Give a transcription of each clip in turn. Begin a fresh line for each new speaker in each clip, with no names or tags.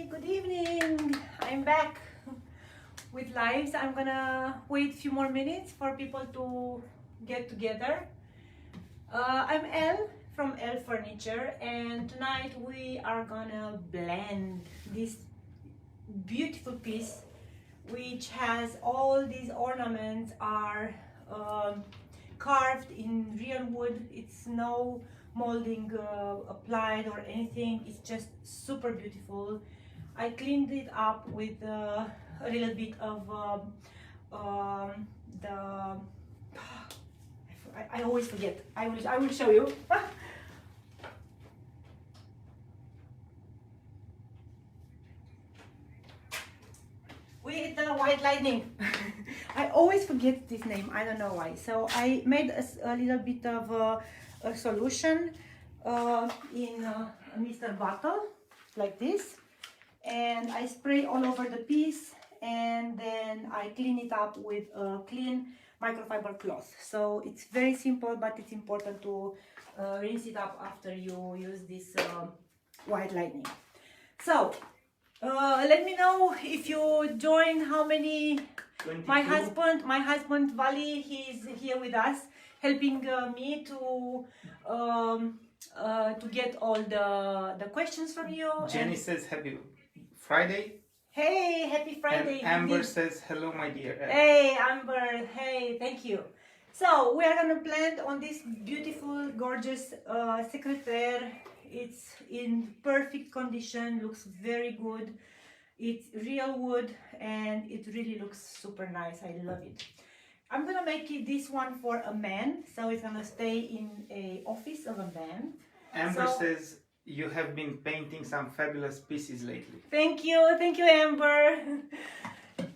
good evening. I'm back with lives. I'm gonna wait a few more minutes for people to get together. I'm Elle from Elle Furniture, and tonight we are gonna blend this beautiful piece, which has all these ornaments are carved in real wood. It's no molding applied or anything. It's just super beautiful. I cleaned it up with a little bit of the I always forget. I will show you. With the white lightning. I always forget this name. I don't know why. So I made a little bit of a solution in a Mr. bottle like this, and I spray all over the piece, and then I clean it up with a clean microfiber cloth. So it's very simple, but it's important to rinse it up after you use this white lightning. So let me know if you join. How many? 22. My husband Vali, he's here with us, helping me to get all the questions from you.
Jenny says happy Friday.
Hey, happy Friday.
And Amber says hello, my dear.
Hey, Amber. Hey, thank you. So we are gonna blend on this beautiful, gorgeous secretaire. It's in perfect condition, looks very good. It's real wood and it really looks super nice. I love it. I'm gonna make it this one for a man, so it's gonna stay in a office of a man.
Amber says you have been painting some fabulous pieces lately.
Thank you, Amber.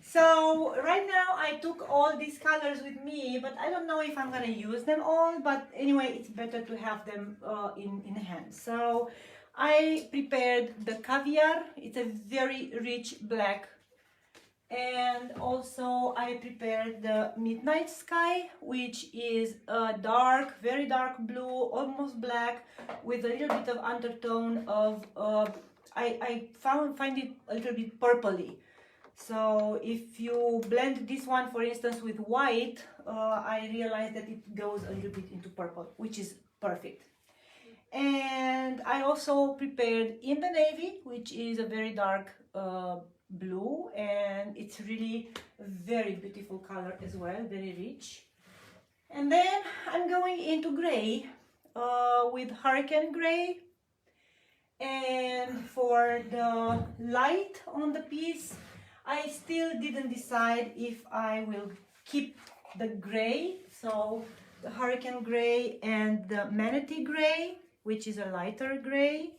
So right now I took all these colors with me, but I don't know if I'm gonna use them all. But anyway, it's better to have them in hand. So I prepared the caviar. It's a very rich black, and also I prepared the midnight sky, which is a dark, very dark blue, almost black, with a little bit of undertone of I find it a little bit purpley. So if you blend this one, for instance, with white, I realized that it goes a little bit into purple, which is perfect. And I also prepared in the navy, which is a very dark blue, and it's really a very beautiful color as well, very rich. And then I'm going into gray with hurricane gray. And for the light on the piece, I still didn't decide if I will keep the gray, so the hurricane gray and the manatee gray, which is a lighter gray.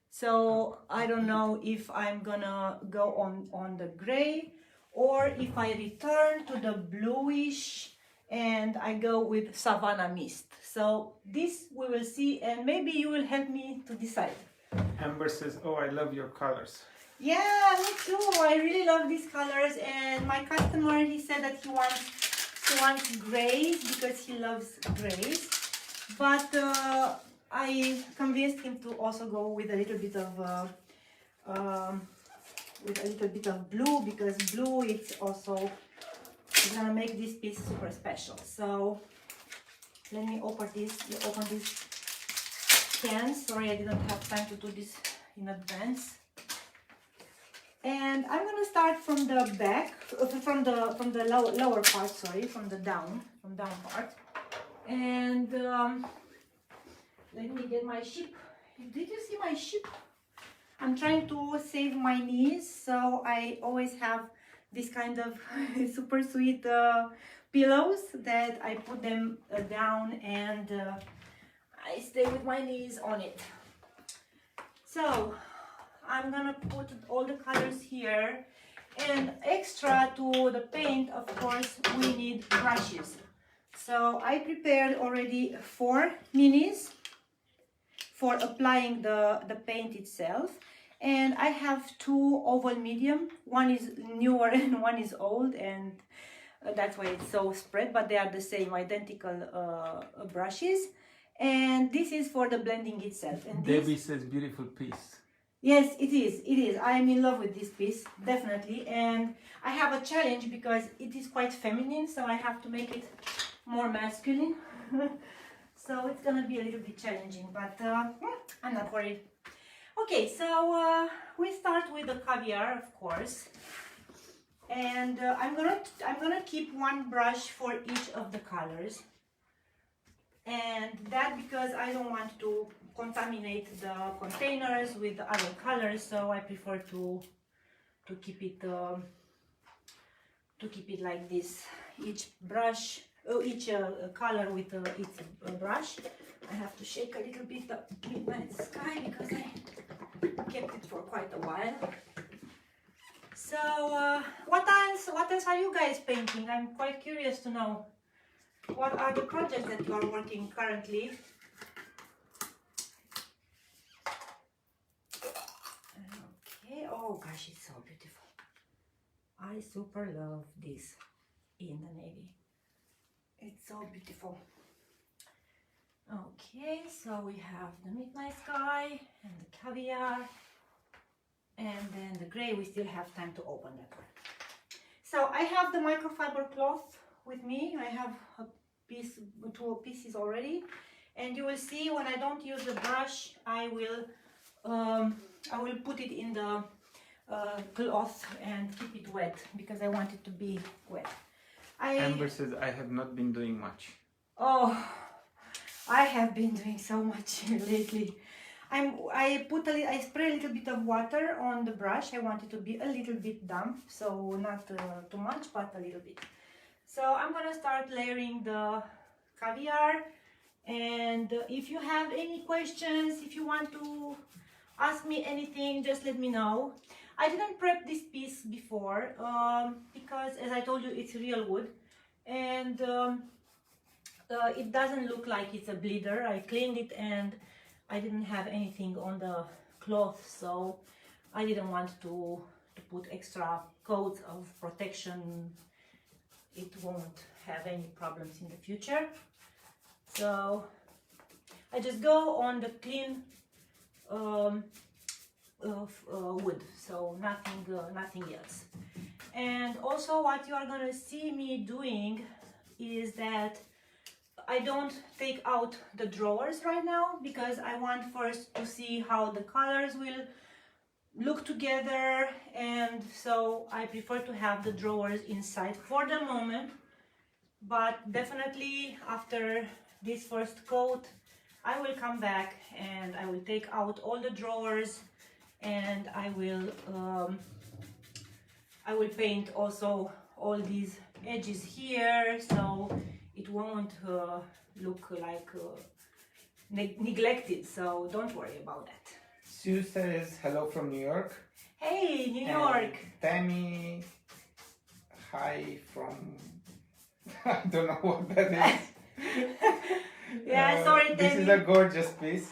So I don't know if I'm gonna go on the gray or if I return to the bluish and I go with Savannah Mist. So this we will see, and maybe you will help me to decide.
Amber says, oh, I love your colors.
Yeah, me too. I really love these colors, and my customer, he said that he wants grays because he loves grays. But I convinced him to also go with a little bit of blue, because blue it's gonna make this piece super special. So let me open this can. Sorry, I didn't have time to do this in advance. And I'm gonna start from the back, from the lower part. Sorry, from down part. And let me get my sheep. Did you see my sheep? I'm trying to save my knees, so I always have this kind of super sweet pillows that I put them down, and I stay with my knees on it. So I'm gonna put all the colors here, and extra to the paint, of course, we need brushes. So I prepared already 4 minis for applying the paint itself, and I have 2 oval medium. One is newer and one is old, and that's why it's so spread, but they are the same identical brushes. And this is for the blending itself. And
Debbie says beautiful piece.
Yes, it is. It is. I'm in love with this piece, definitely. And I have a challenge because it is quite feminine, so I have to make it more masculine. So it's gonna be a little bit challenging, but yeah, I'm not worried. Okay, so we start with the caviar, of course. And I'm gonna keep one brush for each of the colors. And that because I don't want to contaminate the containers with the other colors, so I prefer to keep it like this. Each brush, each color with its brush. I have to shake a little bit the midnight sky because I kept it for quite a while. So what else? What else are you guys painting? I'm quite curious to know. What are the projects that you are working currently? Okay, oh gosh, it's so beautiful. I super love this in the navy. It's so beautiful. Okay, so we have the midnight sky and the caviar. And then the gray, we still have time to open that one. So I have the microfiber cloth with me. I have a piece, 2 pieces already, and you will see when I don't use the brush, I will put it in the cloth and keep it wet because I want it to be wet.
Amber says I have not been doing much.
Oh, I have been doing so much lately. I spray a little bit of water on the brush. I want it to be a little bit damp, so not too much, but a little bit. So I'm gonna start layering the caviar, and if you have any questions, if you want to ask me anything, just let me know. I didn't prep this piece before because, as I told you, it's real wood, and it doesn't look like it's a bleeder. I cleaned it and I didn't have anything on the cloth, so I didn't want to put extra coats of protection. It won't have any problems in the future. So I just go on the clean wood, so nothing else. And also what you are gonna see me doing is that I don't take out the drawers right now because I want first to see how the colors will look together, and so I prefer to have the drawers inside for the moment. But definitely after this first coat I will come back and I will take out all the drawers, and I will paint also all these edges here, so it won't look like neglected, so don't worry about that.
Sue says hello from New York.
Hey, New York!
Tammy, hi from... I don't know what that is.
Yeah, sorry, Tammy.
This is a gorgeous piece.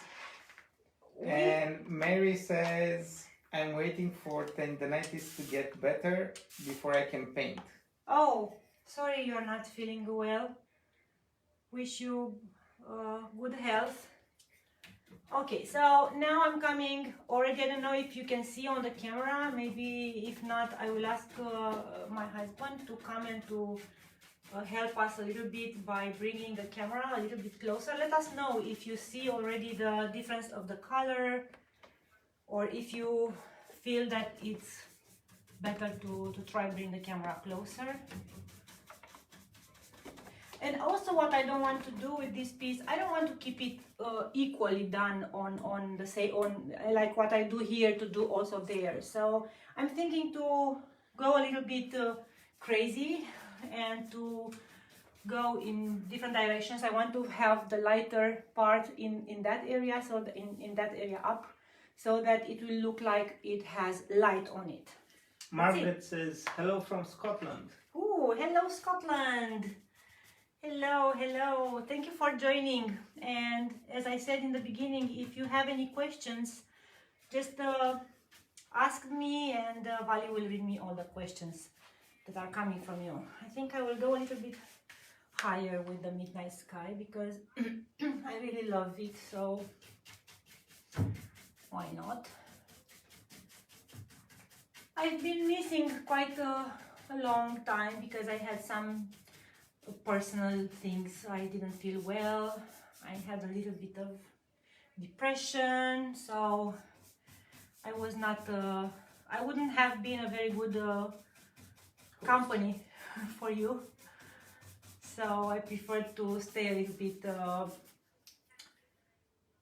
And Mary says, I'm waiting for tendinitis to get better before I can paint.
Oh, sorry you're not feeling well. Wish you good health. Okay, so now I'm coming already. I don't know if you can see on the camera. Maybe if not, I will ask my husband to come and to help us a little bit by bringing the camera a little bit closer. Let us know if you see already the difference of the color, or if you feel that it's better to try bring the camera closer. And also what I don't want to do with this piece, I don't want to keep it equally done on like what I do here to do also there. So I'm thinking to go a little bit crazy and to go in different directions. I want to have the lighter part in that area, so in that area up, so that it will look like it has light on it.
Margaret says hello from Scotland.
Oh, hello Scotland! Hello, hello, thank you for joining. And as I said in the beginning, if you have any questions, just ask me, and Vali will read me all the questions that are coming from you. I think I will go a little bit higher with the midnight sky because I really love it, so why not? I've been missing quite a long time because I had some personal things. I didn't feel well. I had a little bit of depression, so I was not, I wouldn't have been a very good company for you. So I prefer to stay a little bit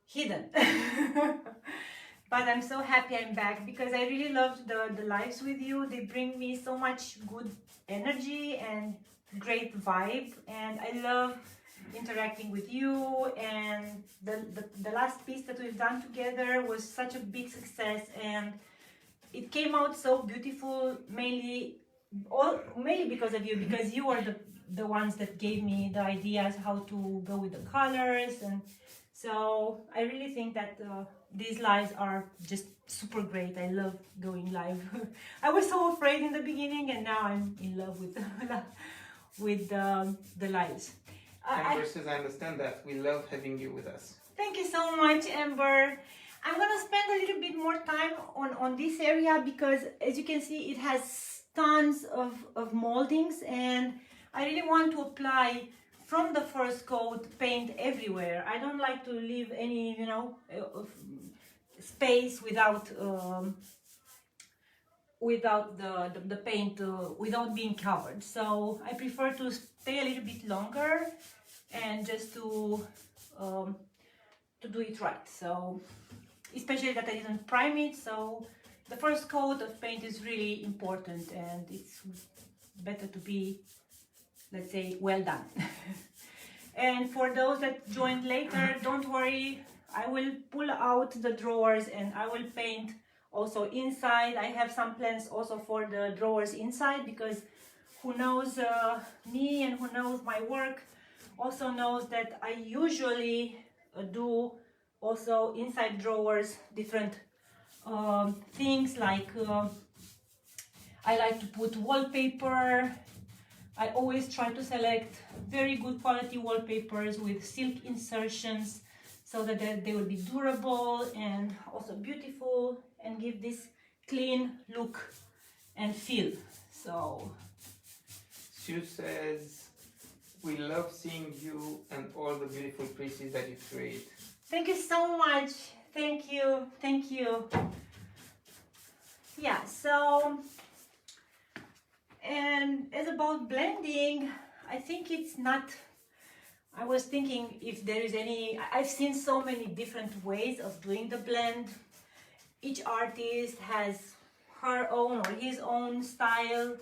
hidden. But I'm so happy I'm back because I really loved the lives with you. They bring me so much good energy and great vibe, and I love interacting with you. And the last piece that we've done together was such a big success, and it came out so beautiful, mainly because of you, because you are the ones that gave me the ideas how to go with the colors. And so I really think that these lives are just super great. I love going live. I was so afraid in the beginning, and now I'm in love with the lives.
Amber says, I understand that. We love having you with us.
Thank you so much, Amber. I'm gonna spend a little bit more time on this area because, as you can see, it has tons of moldings, and I really want to apply from the first coat paint everywhere. I don't like to leave any, you know, space without the paint without being covered. So I prefer to stay a little bit longer and just to do it right. So especially that I didn't prime it, so the first coat of paint is really important, and it's better to be, let's say, well done. And for those that joined later, don't worry, I will pull out the drawers and I will paint also inside. I have some plans also for the drawers inside, because who knows me and who knows my work also knows that I usually do also inside drawers different things, like I like to put wallpaper. I always try to select very good quality wallpapers with silk insertions so that they will be durable and also beautiful and give this clean look and feel. So
Sue says, we love seeing you and all the beautiful pieces that you create.
thank you so much. Thank you. Thank you. Yeah, so, and as about blending, I think it's not, I was thinking if there is any, I've seen so many different ways of doing the blend. Each artist has her own or his own style,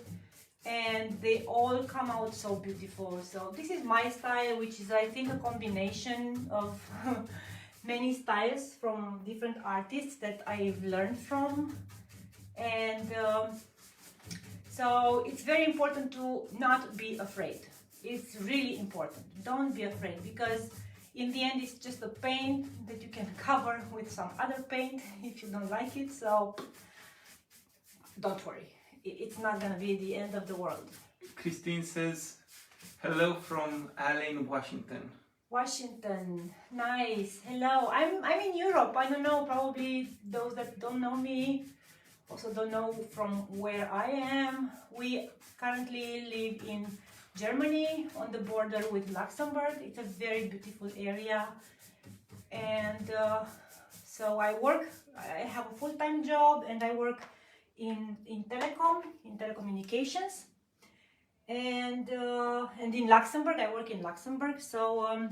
and they all come out so beautiful. So this is my style, which is, I think, a combination of many styles from different artists that I've learned from. And so it's very important to not be afraid. It's really important. Don't be afraid, because in the end it's just a paint that you can cover with some other paint if you don't like it. So don't worry, it's not gonna be the end of the world.
Christine says, hello from Allen, Washington.
Washington, nice. Hello, I'm in Europe. I don't know, probably those that don't know me also don't know from where I am. We currently live in Germany on the border with Luxembourg. It's a very beautiful area, and so I have a full-time job, and I work in telecommunications, and in Luxembourg. I work in Luxembourg, so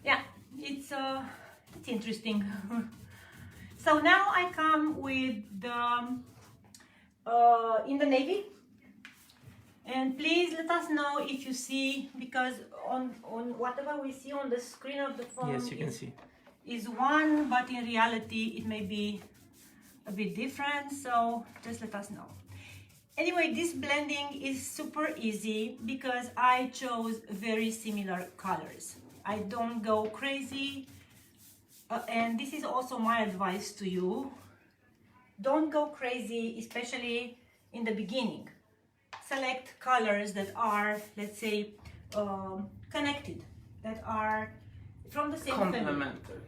yeah, it's interesting. So now I come with the in the navy, and please let us know if you see, because on whatever we see on the screen of the phone,
yes, you can see,
is one, but in reality it may be a bit different, so just let us know. Anyway, this blending is super easy because I chose very similar colors. I don't go crazy, and this is also my advice to you. Don't go crazy, especially in the beginning. Select colors that are, let's say, connected, that are from the same family.
complementary.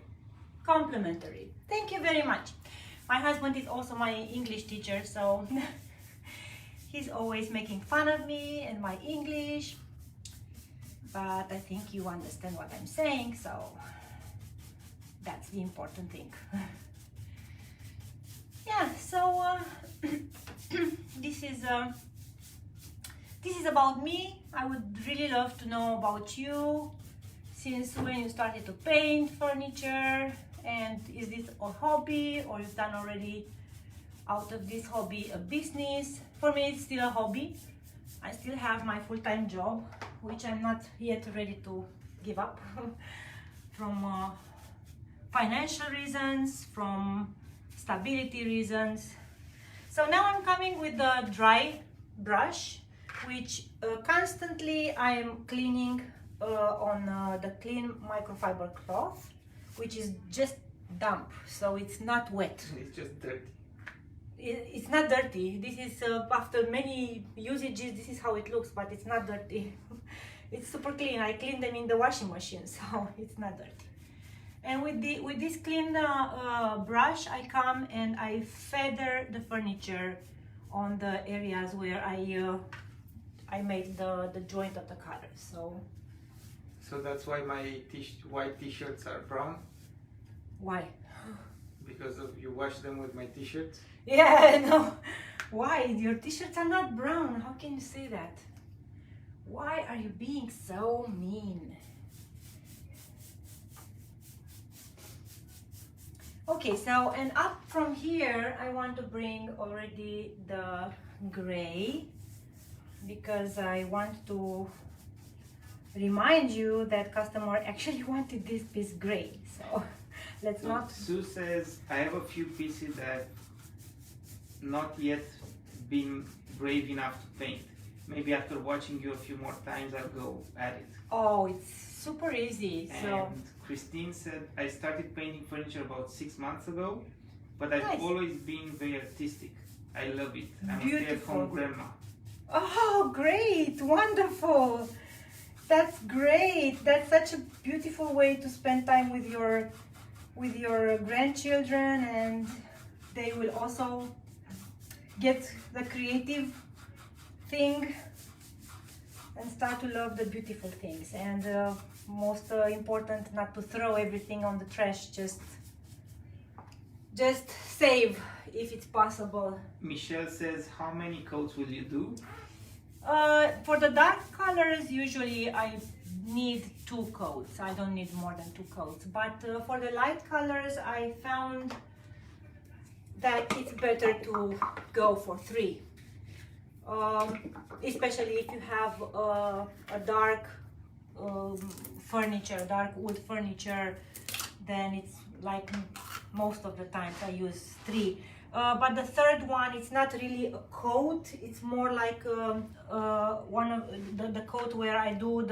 Complementary. Thank you very much. My husband is also my English teacher, so he's always making fun of me and my English, but I think you understand what I'm saying, so that's the important thing. Yeah, so this is about me. I would really love to know about you, since when you started to paint furniture, and is this a hobby or you've done already out of this hobby a business. For me, it's still a hobby. I still have my full-time job, which I'm not yet ready to give up from financial reasons, from stability reasons. So now I'm coming with the dry brush, which constantly I am cleaning on the clean microfiber cloth, which is just damp, so it's not wet.
It's just dirty.
It's not dirty. This is after many usages, this is how it looks, but it's not dirty. It's super clean. I clean them in the washing machine, so it's not dirty. And with this clean brush, I come and I feather the furniture on the areas where I made the joint of the colors.
So that's why my white t-shirts are brown?
Why?
Because you wash them with my t-shirts?
Yeah, no. Why? Your t-shirts are not brown. How can you say that? Why are you being so mean? Okay, so and up from here, I want to bring already the gray, because I want to remind you that customer actually wanted this piece gray. So let's not.
Sue says, I have a few pieces that not yet been brave enough to paint. Maybe after watching you a few more times, I'll go at it.
Oh, it's super easy. So
And Christine said, I started painting furniture about 6 months ago, but I've
Nice.
always been very artistic. I love it. I'm a
Beautiful.
stay-at-home grandma.
oh, great, wonderful. That's great. That's such a beautiful way to spend time with your grandchildren, and they will also get the creative thing and start to love the beautiful things. And most important, not to throw everything on the trash. Just save if it's possible.
Michelle says, how many coats will you do?
For the dark colors, usually I need 2 coats. I don't need more than 2 coats. But for the light colors, I found that it's better to go for 3. Especially if you have a dark furniture, dark wood furniture, then it's like most of the times I use 3. But the third one, it's not really a coat. It's more like one of the coat where I do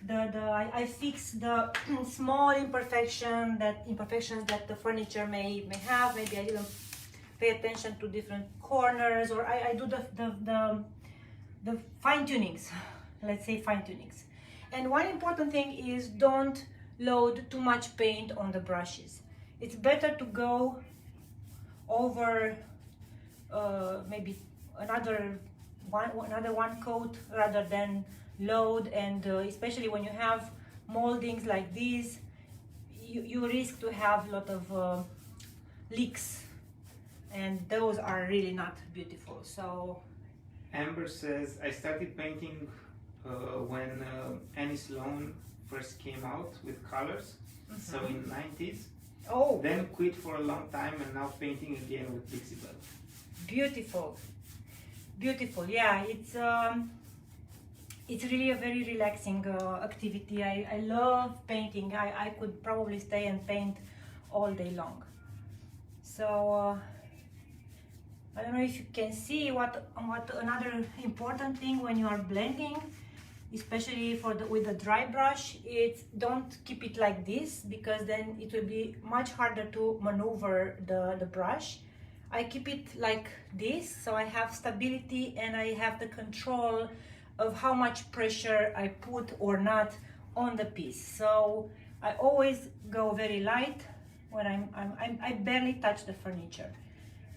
I fix the small imperfections that the furniture may have. Maybe I didn't pay attention to different corners, or I do the fine tunings. Let's say fine tunings. And one important thing is don't load too much paint on the brushes. It's better to go over maybe another one coat rather than load. And especially when you have moldings like these, you risk to have a lot of leaks, and those are really not beautiful. So
Amber says, I started painting when Annie Sloan first came out with colors, so in 90s.
Oh,
Then quit for a long time and now painting again with Dixie Belle.
beautiful, beautiful. Yeah, it's really a very relaxing activity. I love painting. I could probably stay and paint all day long. So I don't know if you can see what another important thing when you are blending, especially with the dry brush, it's don't keep it like this, because then it will be much harder to maneuver the brush. I keep it like this, so I have stability and I have the control of how much pressure I put or not on the piece. So I always go very light when I barely touch the furniture.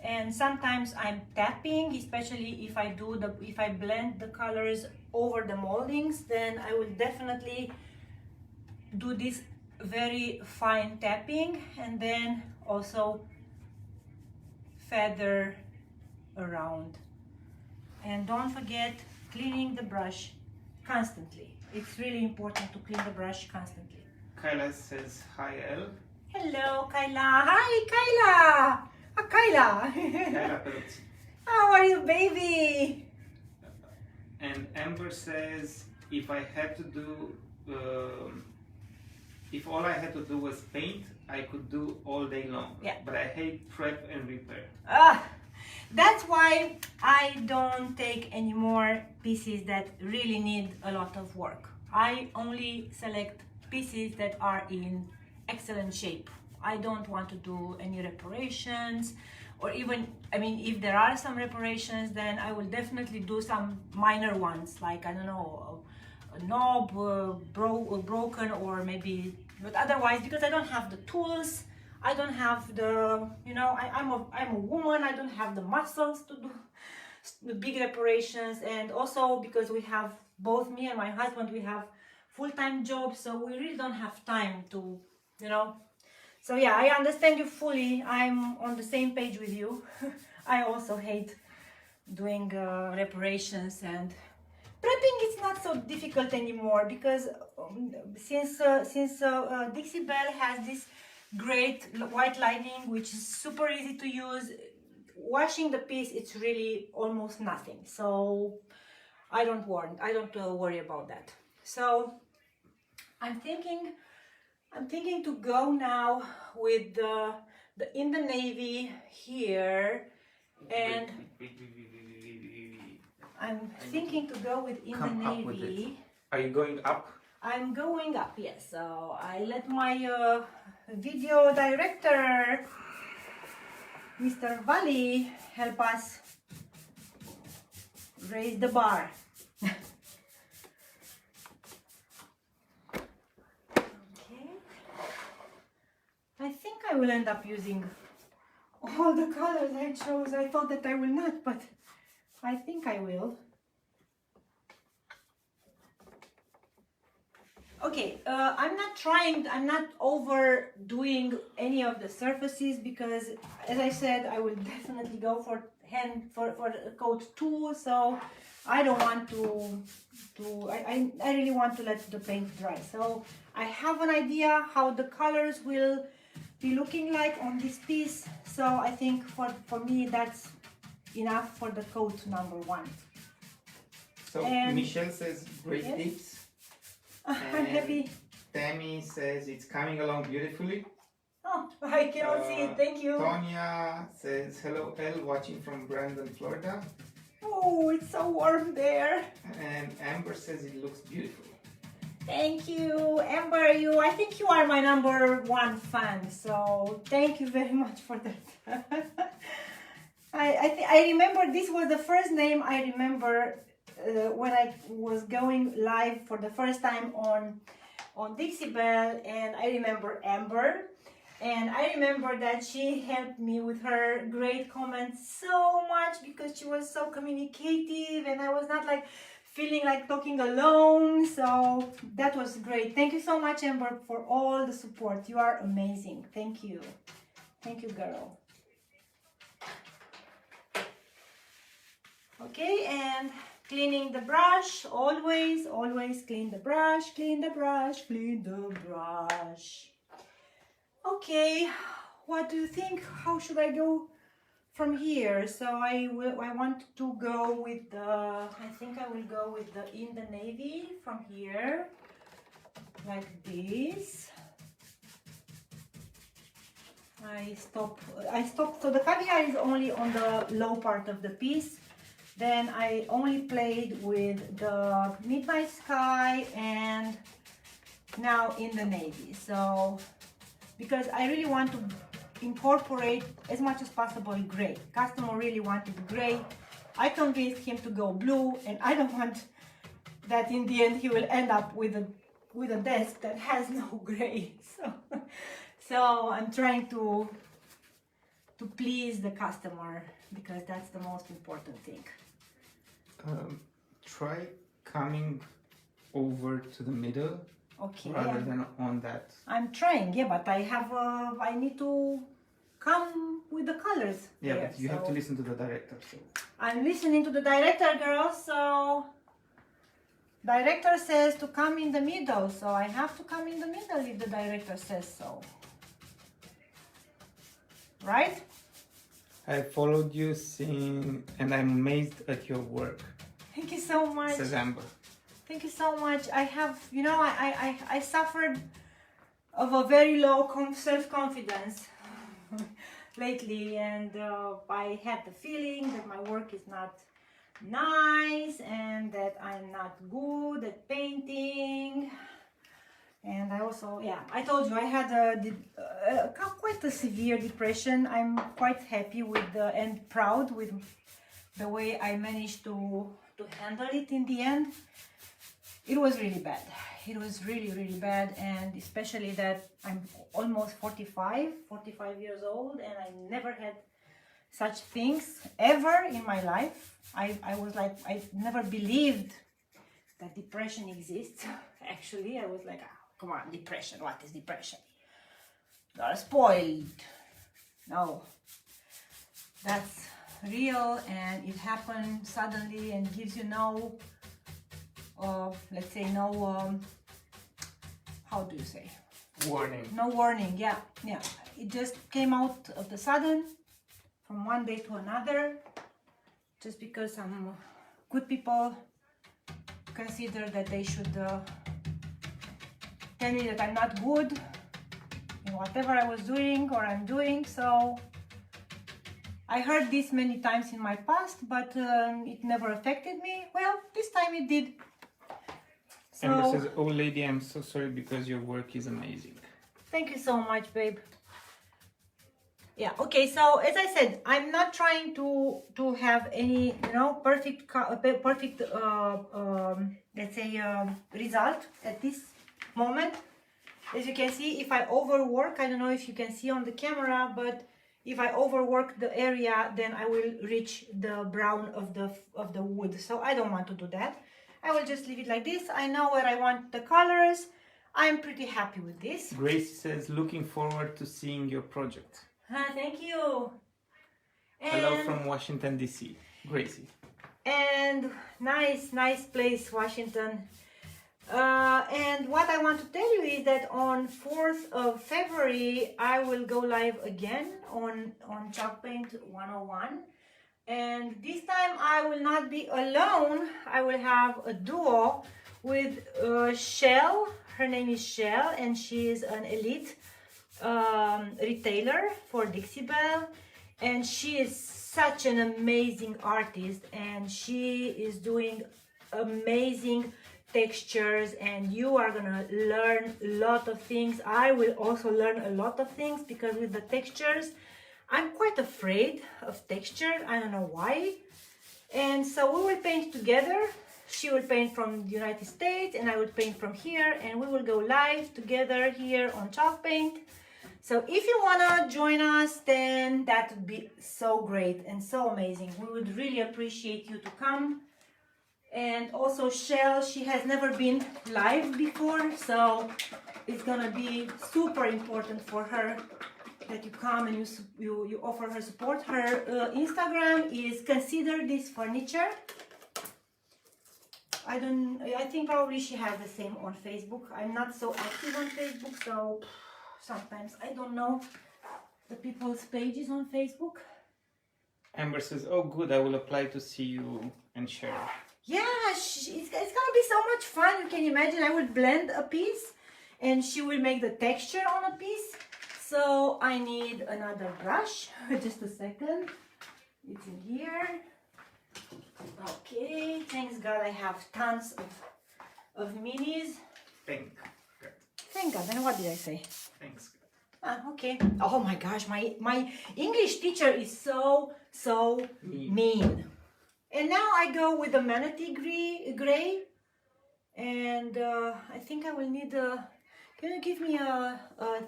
And sometimes I'm tapping, especially if I blend the colors over the moldings, then I will definitely do this very fine tapping, and then also feather around. And don't forget cleaning the brush constantly. It's really important to clean the brush constantly.
Kyla says hi, El.
Hello, Kyla. Hi, Kyla. Kyla.
Kyla Peluzzi.
How are you, baby?
And Amber says, if I had to do, if all I had to do was paint, I could do all day long.
Yeah.
But I hate prep and repair.
That's why I don't take any more pieces that really need a lot of work. I only select pieces that are in excellent shape. I don't want to do any reparations, or even, I mean, if there are some reparations, then I will definitely do some minor ones, like, I don't know, a knob broken, or maybe, but otherwise, because I don't have the tools, I don't have the, you know, I'm a woman, I don't have the muscles to do the big reparations. And also because we have, both me and my husband, we have full-time jobs, so we really don't have time to, you know. So yeah, I understand you fully. I'm on the same page with you. I also hate doing reparations, and prepping is not so difficult anymore, because since Dixie Belle has this great white lining, which is super easy to use, washing the piece, it's really almost nothing. So I don't worry about that. So I'm thinking to go now with the in the navy here, and I'm thinking to go with in the navy.
Are you going up?
I'm going up, yes. So I let my video director, Mr. Valley, help us raise the bar. Okay. I think I will end up using all the colors I chose. I thought that I will not, but I think I will. Okay, I'm not overdoing any of the surfaces, because, as I said, I will definitely go for coat 2, so I don't want I really want to let the paint dry. So I have an idea how the colors will be looking like on this piece, so I think for me that's enough for the coat number 1.
So
And
Michelle says great
yes,
tips.
I'm happy.
Tammy says it's coming along beautifully.
Oh, I cannot see it. Thank you.
Tonya says hello, Elle, watching from Brandon, Florida.
Oh, it's so warm there.
And Amber says it looks beautiful.
Thank you, Amber. I think you are my number 1 fan. So thank you very much for that. I remember this was the first name I remember when I was going live for the first time on Dixie Belle, and I remember Amber, and I remember that she helped me with her great comments so much, because she was so communicative, and I was not like feeling like talking alone. So that was great. Thank you so much, Amber, for all the support. You are amazing. Thank you, girl. Okay, and cleaning the brush, always clean the brush, clean the brush, clean the brush. Okay, what do you think? How should I go from here? So I want to go with I think I will go with the in the navy from here, like this. I stop, so the caviar is only on the low part of the piece. Then I only played with the Midnight Sky and now in the navy. So, because I really want to incorporate as much as possible gray. Customer really wanted gray. I convinced him to go blue, and I don't want that in the end he will end up with a desk that has no gray. So I'm trying to please the customer because that's the most important thing.
Try coming over to the middle
Okay.
rather than on that.
I'm trying, yeah, but I need to come with the colors.
Yeah,
there,
but you have to listen to the director. So
I'm listening to the director, girls, so director says to come in the middle, so I have to come in the middle if the director says so. Right?
I followed you and I'm amazed at your work.
Thank you so much.
Says Amber.
Thank you so much. I have, you know, I suffered of a very low self-confidence lately, and I had the feeling that my work is not nice and that I'm not good at painting. And I also, yeah, I told you I had quite a severe depression. I'm quite happy with and proud with the way I managed to handle it in the end. It was really bad. It was really, really bad, and especially that I'm almost 45 years old, and I never had such things ever in my life. I was like, I never believed that depression exists. Actually, I was like, oh, come on, depression, what is depression? You're spoiled. No, that's real, and it happened suddenly and gives you no, let's say no, how do you say?
Warning.
No warning, yeah. It just came out of the sudden, from one day to another, just because some good people consider that they should tell me that I'm not good in whatever I was doing or I'm doing. So I heard this many times in my past, but it never affected me. Well, this time it did. So,
Amber says, oh lady, I'm so sorry because your work is amazing.
thank you so much, babe. Yeah, okay, so as I said, I'm not trying to have any, you know, perfect let's say result at this moment. As you can see, if I overwork, I don't know if you can see on the camera, but if I overwork the area, then I will reach the brown of the wood. So I don't want to do that. I will just leave it like this. I know where I want the colors. I'm pretty happy with this.
Gracie says, looking forward to seeing your project.
Thank you.
Hello from Washington, D.C. Gracie.
And nice place, Washington. And what I want to tell you is that on 4th of February, I will go live again on Chalk Paint 101. And this time I will not be alone. I will have a duo with Shell. Her name is Shell, and she is an elite retailer for Dixie Belle. And she is such an amazing artist, and she is doing amazing textures, and you are gonna learn a lot of things. I will also learn a lot of things, because with the textures I'm quite afraid of texture. I don't know why. And so we will paint together. She will paint from the United States and I will paint from here, and we will go live together here on Chalk Paint. So if you wanna join us, then that would be so great and so amazing. We would really appreciate you to come. And also Shell, she has never been live before, so it's gonna be super important for her that you come and you offer her support. Her Instagram is Consider This Furniture. I think probably she has the same on Facebook. I'm not so active on Facebook, so sometimes I don't know the people's pages on Facebook.
Amber says, oh good, I will apply to see you and share.
Yeah, it's gonna be so much fun. You can imagine I will blend a piece and she will make the texture on a piece. So I need another brush. Just a second. It's in here. Okay, thanks God I have tons of minis.
Thank God.
Thank God. Then what did I say?
Thanks God.
Ah, okay. Oh my gosh, my English teacher is so mean. And now I go with the manatee gray, and I think I will need Can you give me a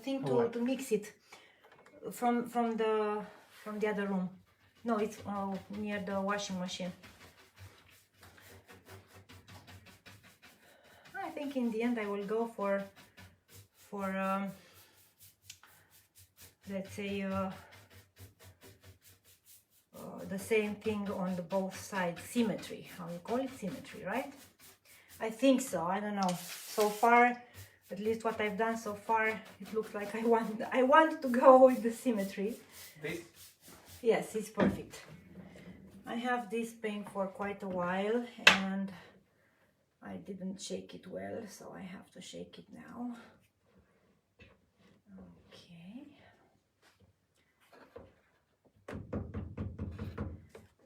thing to mix it from the other room? No, it's near the washing machine. I think in the end I will go for let's say the same thing on the both sides, symmetry. How you call it? Symmetry, right? I think so. I don't know. So far, at least what I've done so far, it looks like I want to go with the symmetry.
This?
Yes, it's perfect. I have this paint for quite a while and I didn't shake it well, so I have to shake it now. Okay.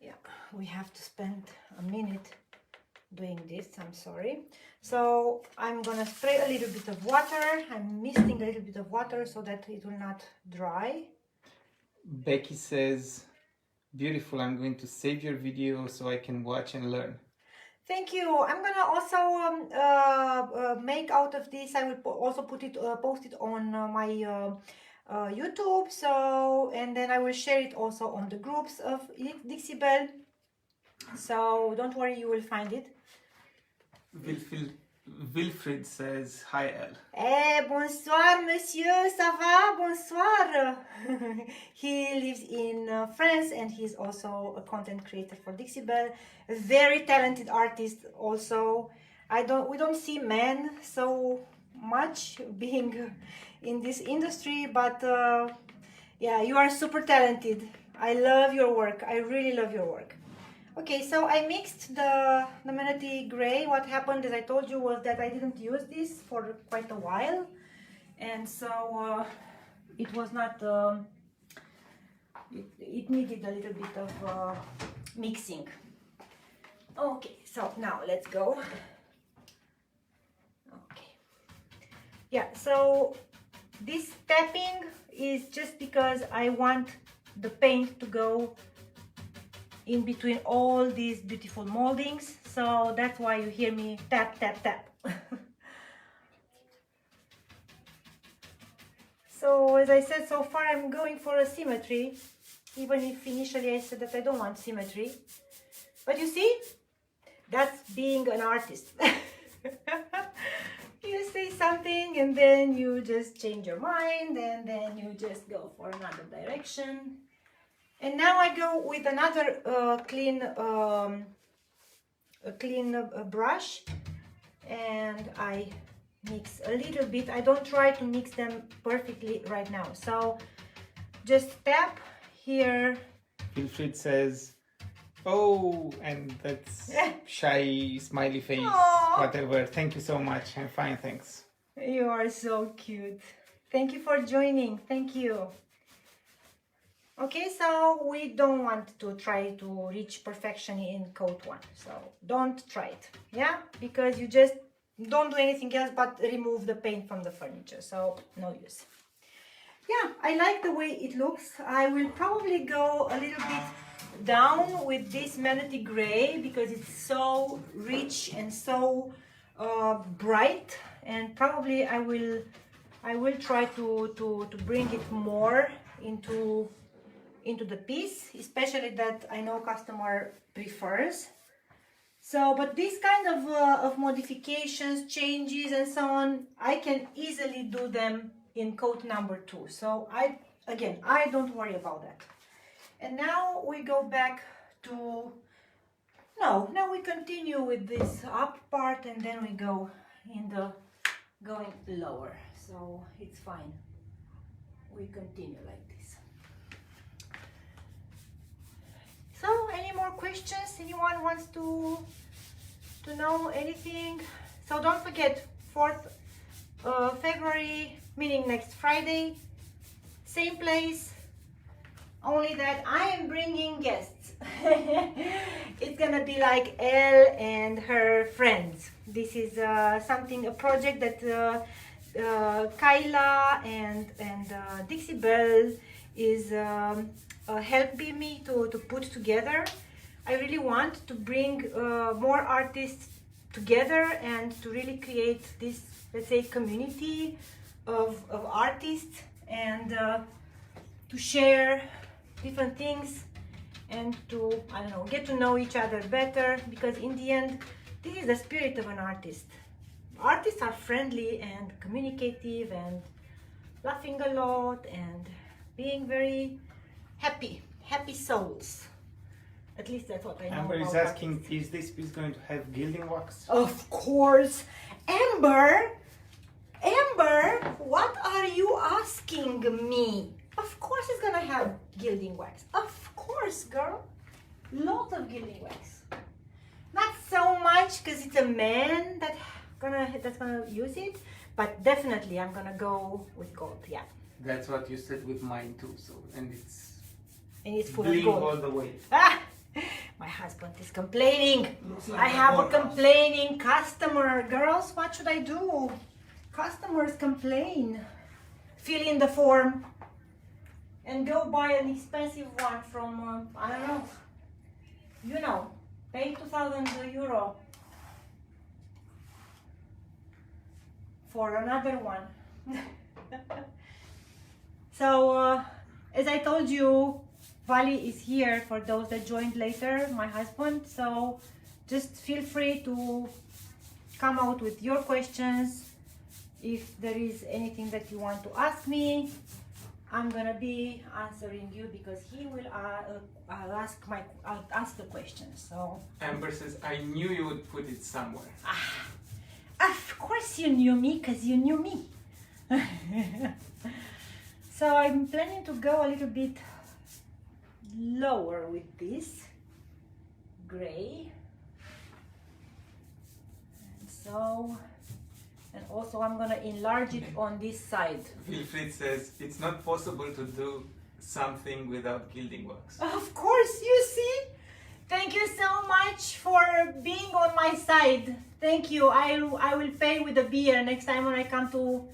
Yeah, we have to spend a minute doing this, I'm sorry. So I'm gonna spray a little bit of water. I'm misting a little bit of water so that it will not dry.
Becky says, beautiful, I'm going to save your video so I can watch and learn.
Thank you. I'm gonna also make out of this. I will also post it on my YouTube. So, and then I will share it also on the groups of Dixie Belle. So don't worry, you will find it.
Wilfried says, hi Elle.
Eh, bonsoir monsieur, ça va? Bonsoir. He lives in France and he's also a content creator for Dixie Belle. A very talented artist also. We don't see men so much being in this industry, but yeah, you are super talented. I love your work. I really love your work. Okay, so I mixed the Manatee Gray. What happened, as I told you, was that I didn't use this for quite a while. And so it was not, it needed a little bit of mixing. Okay, so now let's go. Okay. Yeah, so this tapping is just because I want the paint to go in between all these beautiful moldings, so that's why you hear me tap tap tap. So as I said, so far I'm going for a symmetry, even if initially I said that I don't want symmetry, but you see, that's being an artist. You say something and then you just change your mind and then you just go for another direction. And now I go with another clean brush and I mix a little bit. I don't try to mix them perfectly right now. So just tap here.
Wilfried says, oh, and that's shy smiley face,
Aww.
whatever. Thank you so much. I'm fine, thanks.
You are so cute. Thank you for joining. Thank you. Okay, so we don't want to try to reach perfection in coat 1, so don't try it, yeah, because you just don't do anything else but remove the paint from the furniture, so no use. Yeah, I like the way it looks. I will probably go a little bit down with this Manatee Gray because it's so rich and so bright, and probably I will try to bring it more into the piece, especially that I know customer prefers. So, but these kind of modifications, changes and so on, I can easily do them in coat number 2. So I don't worry about that. And now we go back to, now we continue with this up part and then we go in the going lower. So it's fine. We continue like this. So, any more questions? Anyone wants to know anything? So don't forget, 4th February, meaning next Friday, same place, only that I am bringing guests. It's gonna be like Elle and her friends. This is a project that Kyla and Dixie Belle is helping me to put together. I really want to bring more artists together and to really create this, let's say, community of artists and to share different things and to, I don't know, get to know each other better, because in the end, this is the spirit of an artist. Artists are friendly and communicative and laughing a lot and being very happy souls. At least that's what I know.
Amber is
about
asking,
artists.
is this piece going to have gilding wax?
Of course. Amber, what are you asking me? Of course it's gonna have gilding wax. Of course, girl. Lots of gilding wax. Not so much because it's a man that's gonna use it, but definitely I'm gonna go with gold. Yeah.
That's what you said with mine too. So and it's
full of
bling
gold.
all the way.
Ah, my husband is complaining.
Looks like
I have a
gold house.
complaining customer. Girls, what should I do? Customers complain. Fill in the form and go buy an expensive one from, I don't know, you know, pay 2,000 euro for another one. So, as I told you, Vali is here for those that joined later, my husband. So just feel free to come out with your questions. If there is anything that you want to ask me, I'm gonna be answering you because he will I'll ask the questions. So
Amber says, I knew you would put it somewhere.
of course you knew me because you knew me. So I'm planning to go a little bit lower with this gray. And so, and also I'm gonna enlarge it on this side.
Wilfried says, it's not possible to do something without gilding wax.
Of course, you see? Thank you so much for being on my side. Thank you. I will pay with a beer next time when I come to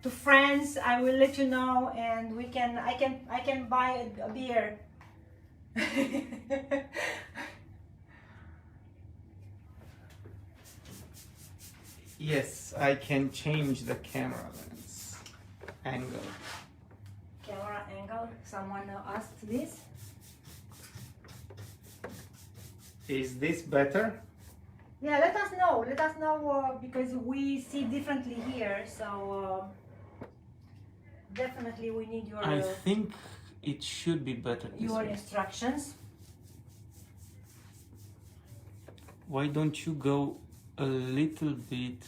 France. I will let you know, and I can buy a beer.
Yes, I can change the camera lens angle.
Camera angle. Someone asked this.
Is this better?
Yeah, let us know. Let us know because we see differently here. So definitely we need your
I think it should be better this
your
way.
instructions.
Why don't you go a little bit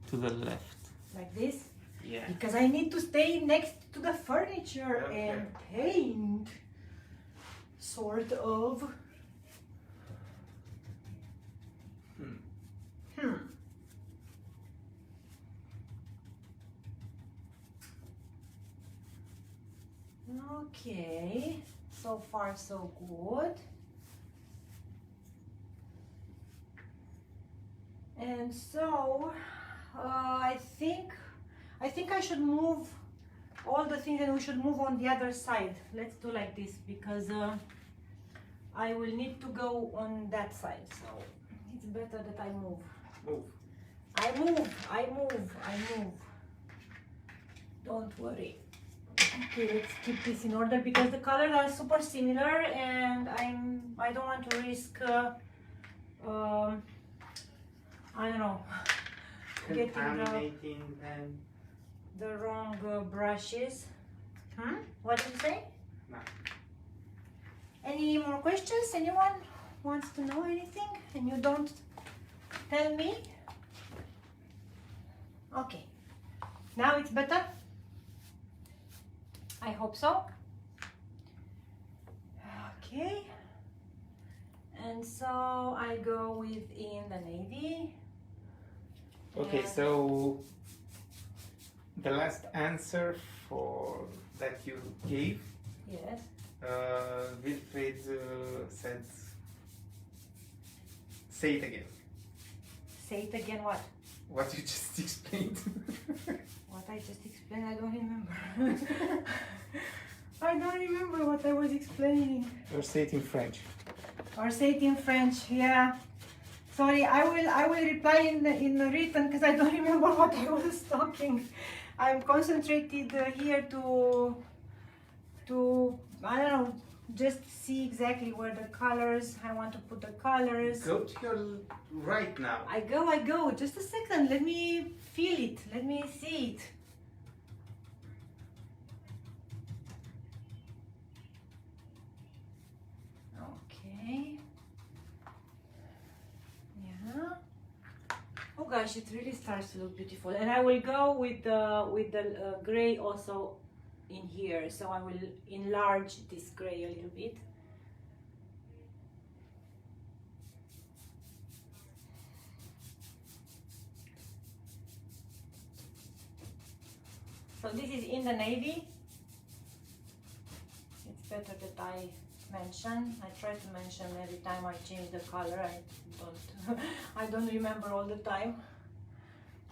to the left?
Like this.
Yeah.
Because I need to stay next to the furniture
Okay.
and paint. Sort of. Okay, so far so good. And so I think I should move all the things, and we should move on the other side. Let's do like this because I will need to go on that side. So it's better that I move.
Move.
I move. Don't worry. Okay, let's keep this in order because the colors are super similar, and I don't want to risk I don't know, getting
Contaminating them.
the wrong brushes. What did you say?
No.
Any more questions? Anyone wants to know anything and you don't tell me? Okay, now it's better. I hope so. Okay, and so I go within the navy.
Okay,
And
so the last answer for that you gave,
yes,
Wilfried said, say it again.
say it again. What?
What you just explained.
What I just explained, I don't remember. I don't remember what I was explaining.
Or say it in French.
Or say it in French, yeah. Sorry, I will reply in written because I don't remember what I was talking. I'm concentrated here to I don't know, just see exactly where the colors, I want to put the colors.
Go to your right now.
I go. Just a second. Let me feel it. Let me see it. Okay. Yeah. Oh gosh, it really starts to look beautiful. And I will go with the gray also in here. So I will enlarge this gray a little bit. So this is in the navy. It's better that I mention. I try to mention every time I change the color. I don't remember all the time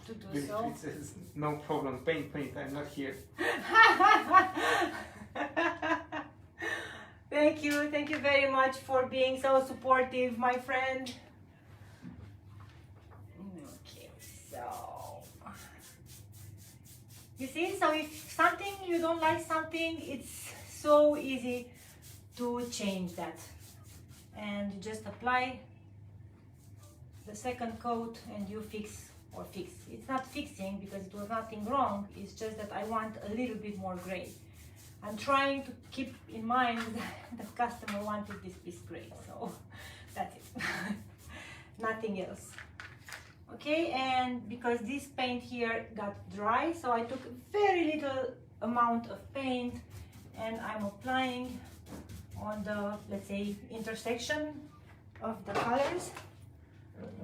to do so.
It's no problem. Paint. I'm not here.
Thank you very much for being so supportive, my friend. Okay, so you see, so if something you don't like something, it's so easy to change that, and you just apply the second coat and you fix. It's not fixing because it was nothing wrong, it's just that I want a little bit more gray. I'm trying to keep in mind that the customer wanted this piece gray, so that's it. Nothing else. Okay, and because this paint here got dry, so I took very little amount of paint and I'm applying on the, let's say, intersection of the colors.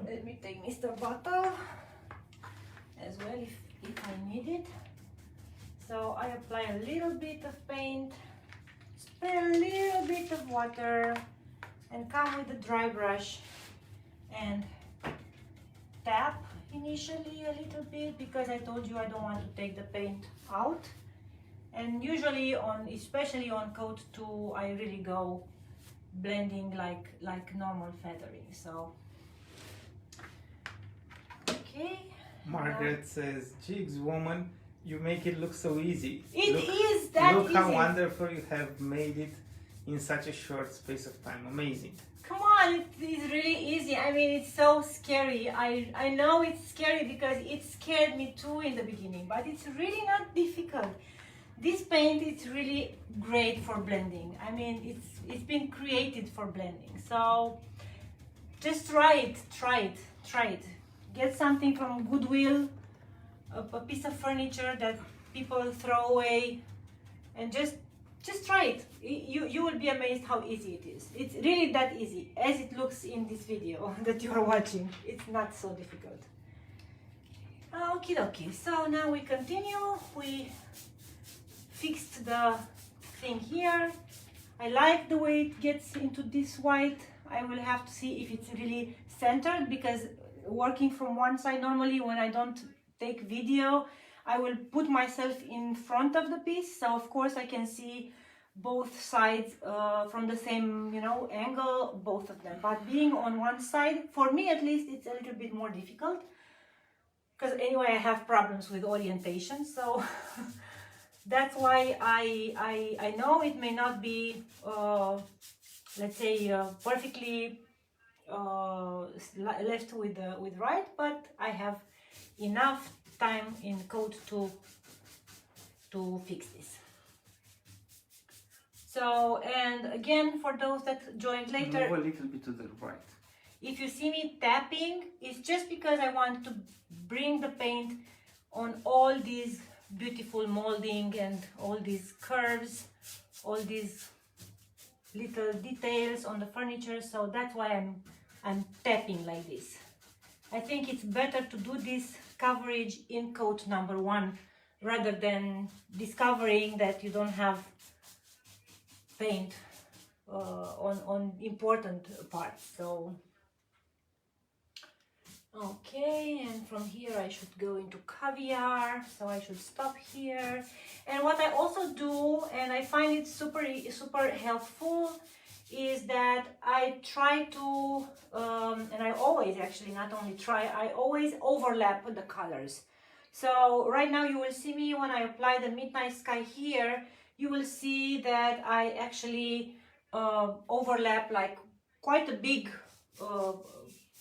Let me take Mr. Bottle as well if I need it. So I apply a little bit of paint, spray a little bit of water, and come with a dry brush and tap initially a little bit, because I told you I don't want to take the paint out. And usually especially on coat 2, I really go blending like normal feathering. So okay.
Margaret says, "Jigs, woman, you make it look so easy.
Look
how wonderful you have made it in such a short space of time. Amazing."
Come on, it is really easy. I mean, it's so scary. I know it's scary because it scared me too in the beginning, but it's really not difficult. This paint is really great for blending. I mean, it's been created for blending. So just try it. Get something from Goodwill, a piece of furniture that people throw away, and just try it. You will be amazed how easy it is. It's really that easy as it looks in this video that you are watching. It's not so difficult. Okie dokie. So now we continue. We fixed the thing here. I like the way it gets into this white. I will have to see if it's really centered, because working from one side, normally when I don't take video, I will put myself in front of the piece, so of course I can see both sides from the same, angle, both of them. But being on one side, for me at least, it's a little bit more difficult, because anyway I have problems with orientation, so that's why I know it may not be let's say perfectly left with right, but I have enough time in code to fix this. So, and again, for those that joined later,
move a little bit to the right.
If you see me tapping, it's just because I want to bring the paint on all these beautiful molding and all these curves, all these little details on the furniture. So that's why I'm tapping like this. I think it's better to do this coverage in coat number 1 rather than discovering that you don't have paint on important parts. So okay, and from here I should go into caviar, so I should stop here. And what I also do, and I find it super helpful, is that I try to, and I always actually, not only try, I always overlap the colors. So right now you will see me when I apply the Midnight Sky here, you will see that I actually overlap like quite a big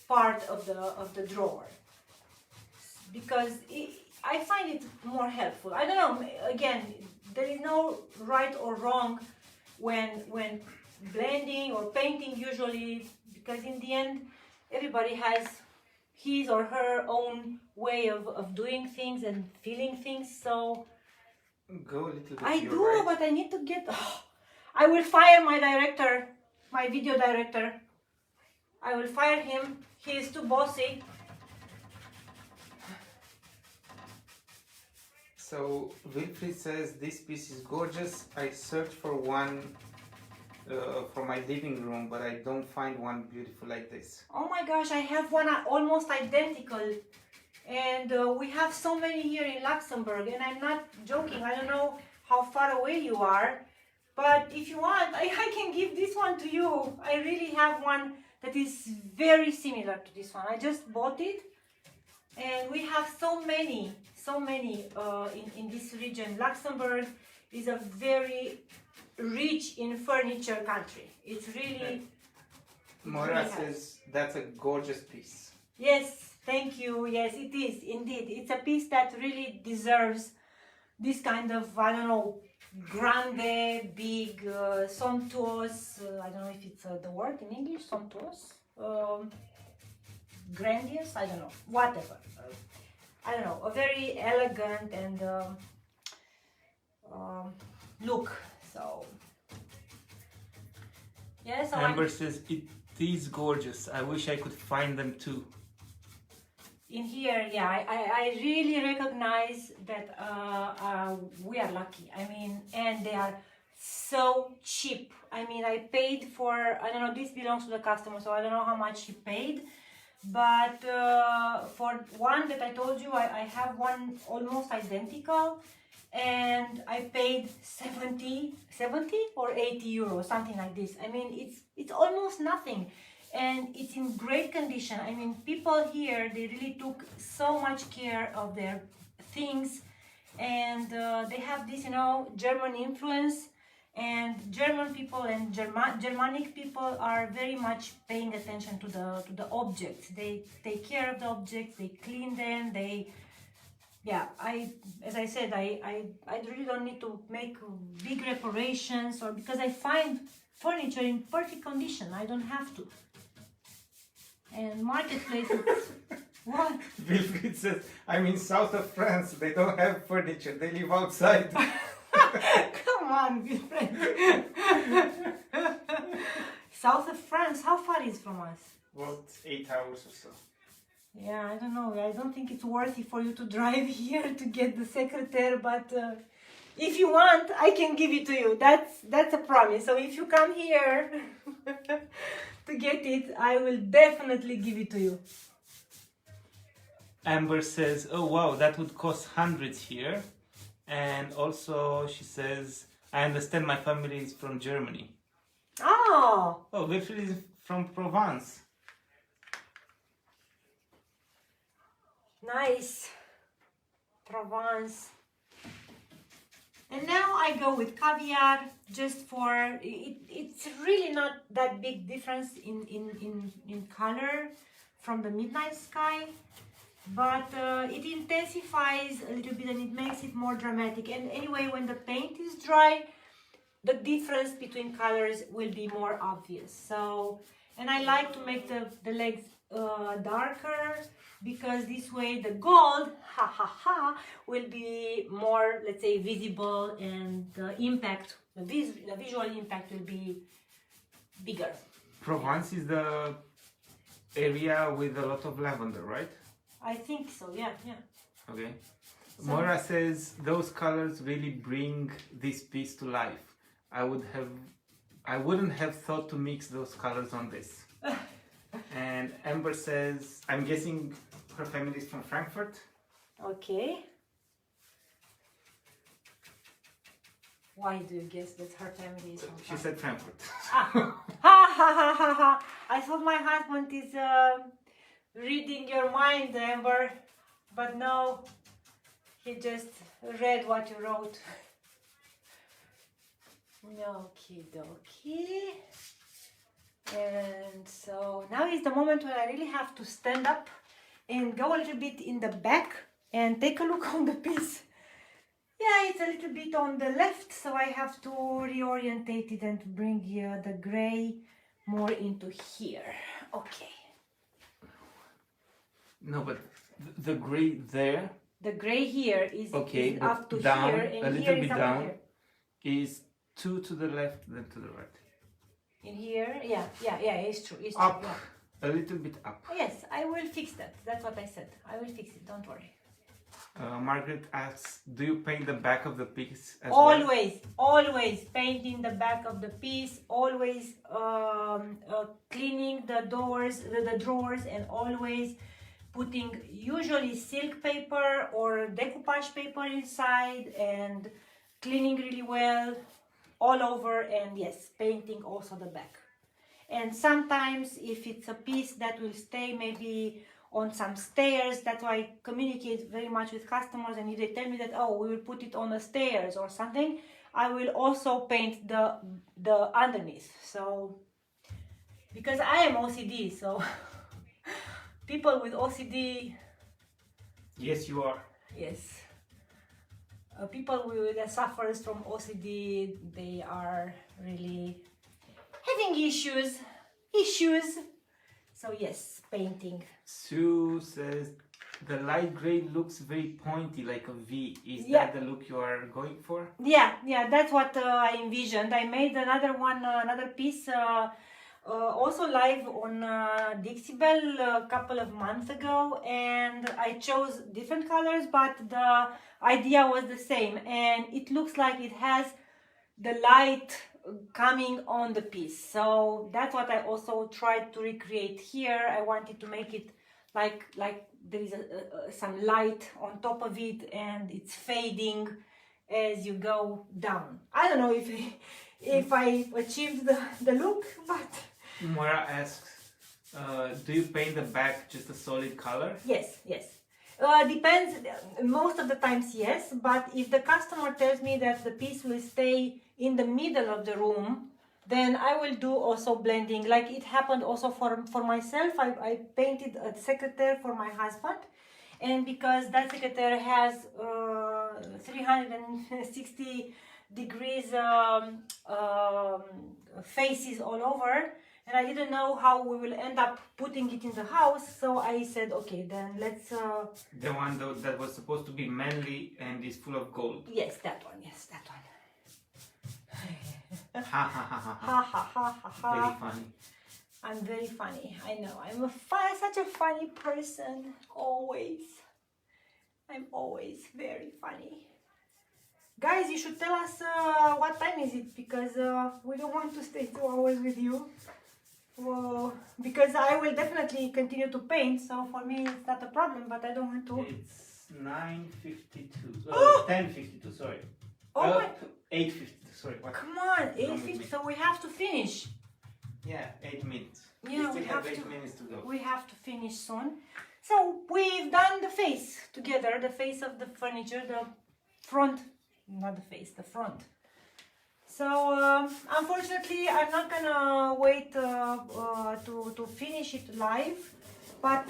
part of the drawer, because I find it more helpful. I don't know, again, there is no right or wrong when blending or painting usually, because in the end everybody has his or her own way of doing things and feeling things. So
Go a little bit
I
to your
do,
right.
but I need to get, I will fire my director, my video director. I will fire him. He is too bossy.
So Wilfried says this piece is gorgeous. I searched for one for my living room, but I don't find one beautiful like this.
Oh my gosh, I have one almost identical, and we have so many here in Luxembourg, and I'm not joking. I don't know how far away you are, but if you want, I can give this one to you. I really have one that is very similar to this one. I just bought it, and we have so many in this region. Luxembourg is a very rich in furniture country. It's really...
Moira says that's a gorgeous piece.
Yes, thank you. Yes, it is indeed. It's a piece that really deserves this kind of, I don't know, grande, big, somptuous, I don't know if it's the word in English, somptuous, grandiose, I don't know, whatever. I don't know, a very elegant and look. So, yes. So
Amber says it is gorgeous. I wish I could find them too.
In here, yeah, I really recognize that we are lucky. I mean, and they are so cheap. I mean, I paid for, I don't know, this belongs to the customer, so I don't know how much he paid. But for one that I told you, I have one almost identical, and I paid 70 or 80 euros, something like this. I mean, it's almost nothing. And it's in great condition. I mean, people here, they really took so much care of their things, and they have this, you know, German influence, and German people and Germanic people are very much paying attention to the objects. They take care of the objects, they clean them, as I said, I really don't need to make big reparations, or because I find furniture in perfect condition. I don't have to. And marketplaces. What?
Wilfried says, I'm in south of France. They don't have furniture. They live outside.
Come on, Wilfried. South of France. How far is it from us?
About 8 hours or so.
Yeah, I don't know. I don't think it's worthy for you to drive here to get the secretaire, but if you want, I can give it to you. That's a promise. So if you come here to get it, I will definitely give it to you.
Amber says, oh wow, that would cost hundreds here. And also she says, I understand my family is from Germany.
Oh!
Oh, Wilfried is from Provence.
Nice. Provence. And now I go with caviar, just for, it's really not that big difference in color from the Midnight Sky, but it intensifies a little bit and it makes it more dramatic. And anyway, when the paint is dry, the difference between colors will be more obvious. So, and I like to make the legs darker, because this way the gold, will be more, let's say, visible, and the impact, the visual impact will be bigger.
Provence is the area with a lot of lavender, right?
I think so, yeah.
Okay.
So,
Moira says those colors really bring this piece to life. I wouldn't have thought to mix those colors on this. And Amber says, I'm guessing her family is from Frankfurt.
okay. Why do you guess that her family is from
She
France?
said Frankfurt.
Ah. Ha ha ha ha ha! I thought my husband is reading your mind, Amber, but no, he just read what you wrote. Okie dokie. And so now is the moment when I really have to stand up and go a little bit in the back and take a look on the piece. Yeah, it's a little bit on the left, so I have to reorientate it and bring the gray more into here. Okay.
No, but the gray there.
The gray here is,
Okay,
is up to
down,
here, and
a little
here
bit
is up
down,
to here.
is 2 to the left, then to the right.
In here, yeah, it's true, it's
Up,
true. Yeah.
a little bit up.
Yes, I will fix that. That's what I said. I will fix it. Don't worry.
Margaret asks, do you paint the back of the piece as
Always, always painting the back of the piece. Always cleaning the doors, the drawers, and always putting usually silk paper or decoupage paper inside and cleaning really well all over, and yes, painting also the back. And sometimes if it's a piece that will stay maybe on some stairs, that's why I communicate very much with customers, and if they tell me that, oh, we will put it on the stairs or something, I will also paint the underneath. So because I am OCD, so people with OCD,
Yes, you are.
yes, people that suffers from OCD, they are really having issues. So yes, painting.
Sue says, the light gray looks very pointy, like a V. Is
Yeah.
that the look you are going for?
Yeah, that's what I envisioned. I made another one, another piece, also live on Dixie Belle a couple of months ago, and I chose different colors, but the idea was the same, and it looks like it has the light coming on the piece. So that's what I also tried to recreate here. I wanted to make it like there is some light on top of it, and it's fading as you go down. I don't know if I achieved the look, but
Moira asks, do you paint the back just a solid color?
yes. Depends. Most of the times, yes. But if the customer tells me that the piece will stay in the middle of the room, then I will do also blending. Like it happened also for myself. I painted a secretary for my husband, and because that secretary has 360 degrees faces all over, and I didn't know how we will end up putting it in the house, so I said, okay, then let's...
The one that was supposed to be manly and is full of gold.
Yes, that one,
Ha ha ha ha
Ha ha ha ha ha.
Very funny.
I'm very funny, I know. I'm such a funny person, always. I'm always very funny. Guys, you should tell us what time is it, because we don't want to stay 2 hours with you. Well, because I will definitely continue to paint, so for me it's not a problem, but I don't want to.
It's 9:52.
Oh!
10:52, sorry.
Oh my...
8:52, sorry. What?
Come on,
Wrong with
8:50,
me.
so we have to finish.
Yeah, 8 minutes.
Yeah,
we
we
still have
have
8
to.
minutes to go.
We have to finish soon. So we've done the face together, the face of the furniture, the front, not the face, the front. So unfortunately, I'm not gonna wait to finish it live, but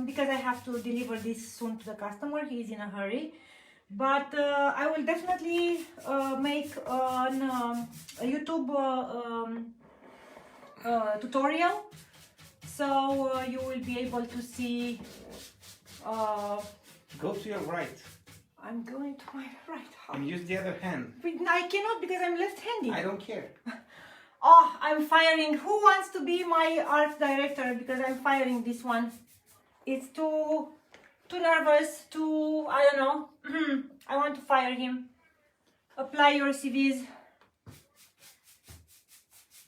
because I have to deliver this soon to the customer, he's in a hurry. But I will definitely make a YouTube tutorial, so you will be able to see.
Go to your right
I'm going to my right hand.
and use the other hand.
I cannot because I'm left-handed.
I don't care.
Oh, I'm firing. Who wants to be my art director? Because I'm firing this one. It's too nervous, I don't know. I want to fire him. Apply your CVs.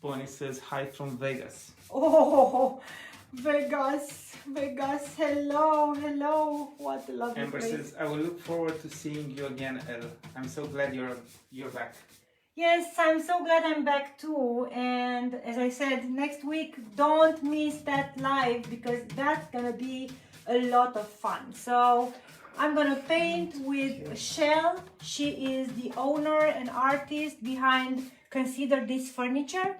Bonnie says hi from Vegas.
Oh, Vegas, hello. What a lovely
Amber
place.
says, I will look forward to seeing you again, Elle. I'm so glad you're back.
Yes, I'm so glad I'm back too. And as I said, next week, don't miss that live because that's gonna be a lot of fun. So I'm gonna paint with Shell. She is the owner and artist behind Consider This Furniture.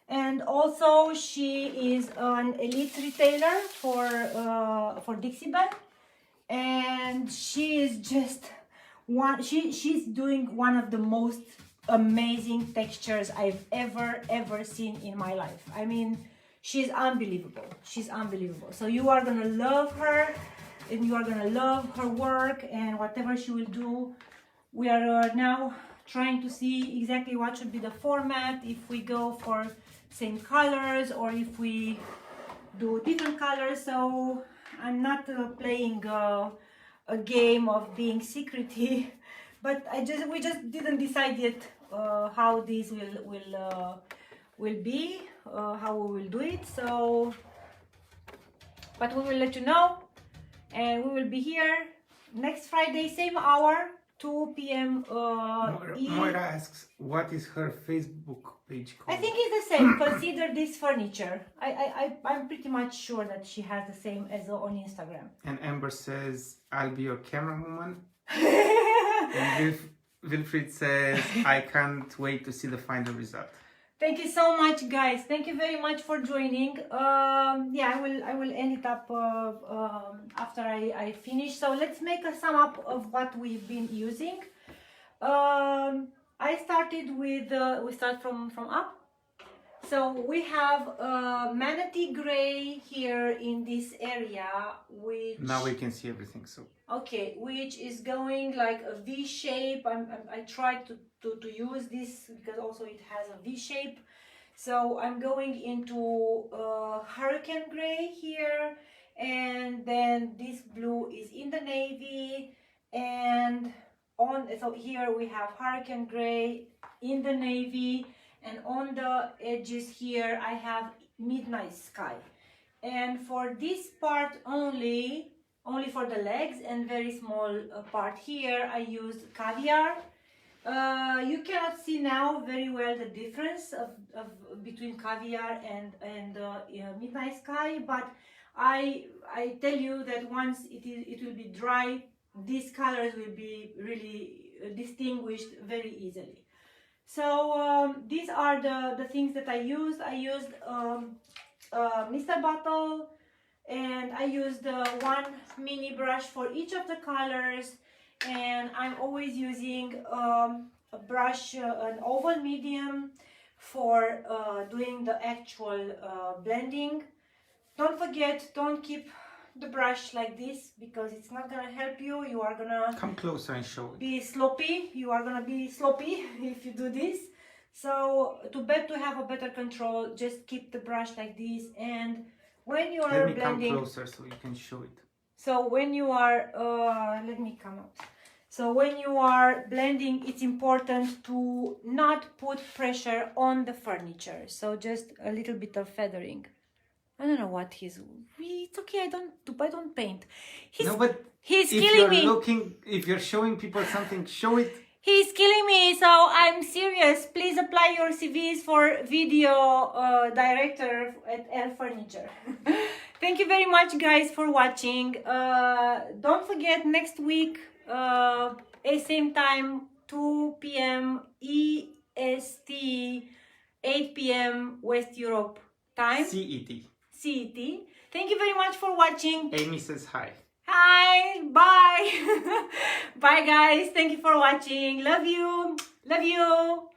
And also she is an elite retailer for Dixie Belle. And she is just she's doing one of the most amazing textures I've ever seen in my life. I mean, she's unbelievable. She's unbelievable. So you are gonna love her, and you are gonna love her work and whatever she will do. We are now trying to see exactly what should be the format, if we go for same colors or if we do different colors. So I'm not playing a game of being secretive, but we just didn't decide yet how this will be, how we will do it. So, but we will let you know, and we will be here next Friday, same hour, 2 p.m.
Moira asks, what is her Facebook page called?
I think it's the same. Consider This Furniture. I'm pretty much sure that she has the same as on Instagram.
And Amber says, I'll be your camerawoman. And Wilfried says, I can't wait to see the final result.
Thank you so much, guys. Thank you very much for joining. Yeah, I will end it up after I finish. So let's make a sum up of what we've been using. I started with we start from up. So we have manatee gray here in this area, which
now we can see everything. So
okay, which is going like a V shape. I tried to use this because also it has a V shape. So I'm going into hurricane gray here, and then this blue is in the navy, and so here we have hurricane gray in the navy, and on the edges here I have midnight sky. And for this part only for the legs and very small part here, I used caviar. You cannot see now very well the difference of between caviar and midnight sky, but I tell you that once it will be dry, these colors will be really distinguished very easily. So these are the things that I used. I used Mr. Bottle, and I used one mini brush for each of the colors, and I'm always using a brush, an oval medium, for doing the actual blending. Don't forget, don't keep the brush like this because it's not gonna help you. You are gonna
come closer and show it.
Be sloppy. You are gonna be sloppy if you do this. So to have a better control, just keep the brush like this. And when you are blending,
let me come closer so you can show it.
So when you are let me come out. So when you are blending, it's important to not put pressure on the furniture. So just a little bit of feathering. I don't know what he's. It's okay. I don't paint.
No, but
he's killing me.
If you're showing people something, show it.
He's killing me. So I'm serious. Please apply your CVs for video director at L Furniture. Thank you very much, guys, for watching. Don't forget, next week, same time, 2 p.m. EST, 8 p.m. West Europe time. CET. Thank you very much for watching.
Amy says hi.
Hi. Bye. Bye, guys. Thank you for watching. Love you. Love you.